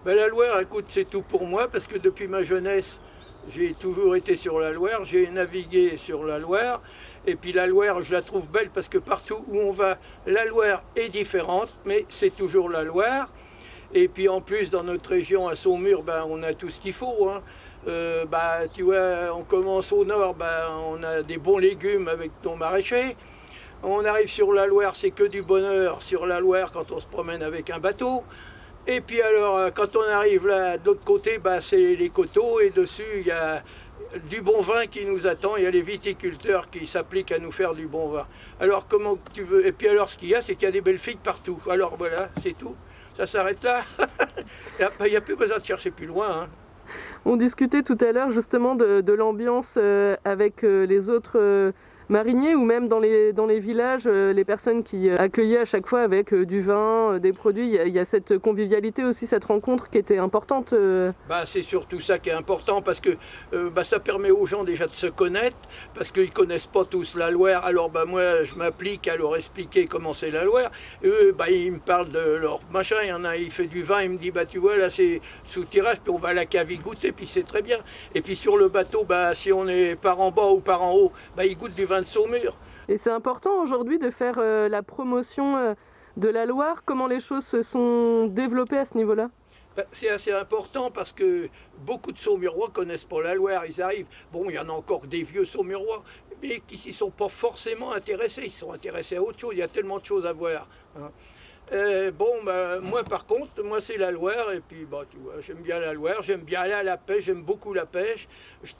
Ben, la Loire, écoute, c'est tout pour moi parce que depuis ma jeunesse, j'ai toujours été sur la Loire, j'ai navigué sur la Loire. Et puis la Loire, je la trouve belle parce que partout où on va, la Loire est différente, mais c'est toujours la Loire. Et puis en plus, dans notre région, à Saumur, ben, on a tout ce qu'il faut, hein. Bah, tu vois, on commence au nord, ben, on a des bons légumes avec ton maraîcher. On arrive sur la Loire, c'est que du bonheur sur la Loire quand on se promène avec un bateau. Et puis alors, quand on arrive là, de l'autre côté, bah, c'est les coteaux et dessus, il y a du bon vin qui nous attend. Il y a les viticulteurs qui s'appliquent à nous faire du bon vin. Alors, comment tu veux? Et puis alors, ce qu'il y a, c'est qu'il y a des belles filles partout. Alors voilà, c'est tout. Ça s'arrête là. Il n'y a plus besoin de chercher plus loin, hein. On discutait tout à l'heure justement de l'ambiance avec les autres mariniers ou même dans les villages, les personnes qui accueillaient à chaque fois avec du vin, des produits. Il y a cette convivialité aussi, cette rencontre qui était importante. Bah, c'est surtout ça qui est important parce que bah, ça permet aux gens déjà de se connaître parce qu'ils ne connaissent pas tous la Loire. Alors bah, moi je m'applique à leur expliquer comment c'est la Loire. Et eux bah, ils me parlent de leur machin. Il y en a, il fait du vin, il me dit bah tu vois là c'est sous tirage, puis on va à la cave y goûter, puis c'est très bien. Et puis sur le bateau, bah, si on est par en bas ou par en haut, bah, ils goûtent du vin de Saumur. Et c'est important aujourd'hui de faire la promotion de la Loire. Comment les choses se sont développées à ce niveau-là? Ben, c'est assez important parce que beaucoup de Saumurois ne connaissent pas la Loire. Ils arrivent, bon, il y en a encore des vieux Saumurois, mais qui s'y sont pas forcément intéressés. Ils sont intéressés à autre chose. Il y a tellement de choses à voir, hein. Bon, bah, moi par contre, moi c'est la Loire, et puis bah, tu vois, j'aime bien la Loire, j'aime bien aller à la pêche, j'aime beaucoup la pêche.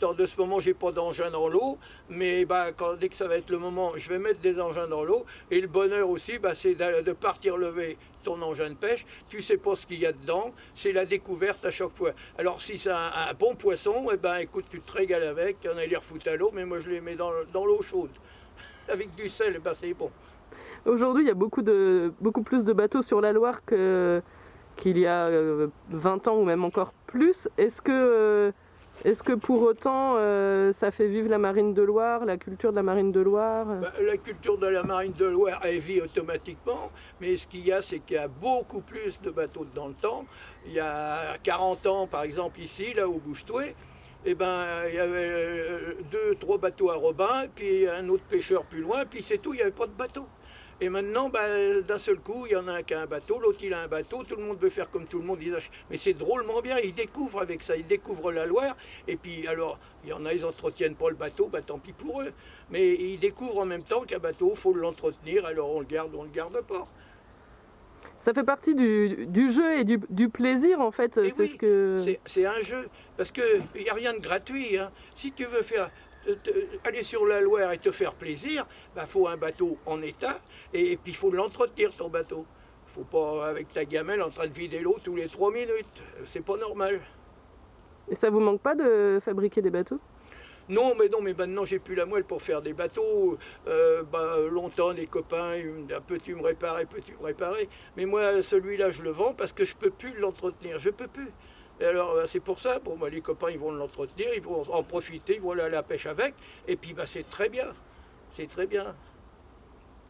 De ce moment, j'ai pas d'engin dans l'eau, mais bah, dès que ça va être le moment, je vais mettre des engins dans l'eau. Et le bonheur aussi, bah, c'est de partir lever ton engin de pêche. Tu sais pas ce qu'il y a dedans, c'est la découverte à chaque fois. Alors si c'est un bon poisson, eh ben, écoute, tu te régales avec, il y en a qui les refoutent à l'eau, mais moi je les mets dans l'eau chaude. Avec du sel, eh ben, c'est bon. Aujourd'hui, il y a beaucoup plus de bateaux sur la Loire qu'il y a 20 ans ou même encore plus. Est-ce que pour autant ça fait vivre la marine de Loire, la culture de la marine de Loire? Ben, la culture de la marine de Loire, elle vit automatiquement, mais ce qu'il y a, c'est qu'il y a beaucoup plus de bateaux dans le temps. Il y a 40 ans, par exemple, ici, là, au Bouche-Toué, eh ben, il y avait deux, trois bateaux à Robin, puis un autre pêcheur plus loin, puis c'est tout, il n'y avait pas de bateau. Et maintenant, ben, d'un seul coup, il y en a un qui a un bateau, l'autre il a un bateau, tout le monde veut faire comme tout le monde. Mais c'est drôlement bien, ils découvrent avec ça, ils découvrent la Loire. Et puis alors, il y en a, ils n'entretiennent pas le bateau, ben, tant pis pour eux. Mais ils découvrent en même temps qu'un bateau, il faut l'entretenir, alors on le garde ou on ne le garde pas. Ça fait partie du jeu et du plaisir en fait. Et C'est oui, ce que c'est un jeu, parce qu'il n'y a rien de gratuit, hein. Si tu veux aller sur la Loire et te faire plaisir, il bah, faut un bateau en état, et puis il faut l'entretenir ton bateau. Il ne faut pas avec ta gamelle en train de vider l'eau tous les 3 minutes, c'est pas normal. et ça vous manque pas de fabriquer des bateaux? Non, mais maintenant j'ai plus la moelle pour faire des bateaux. Bah, longtemps les copains, ils me disent, ah, peux-tu me réparer, peux-tu me réparer? Mais moi celui-là je le vends parce que je peux plus l'entretenir, je peux plus. Et alors c'est pour ça, bon, bah, les copains ils vont l'entretenir, ils vont en profiter, ils vont aller à la pêche avec, et puis bah, c'est très bien, c'est très bien.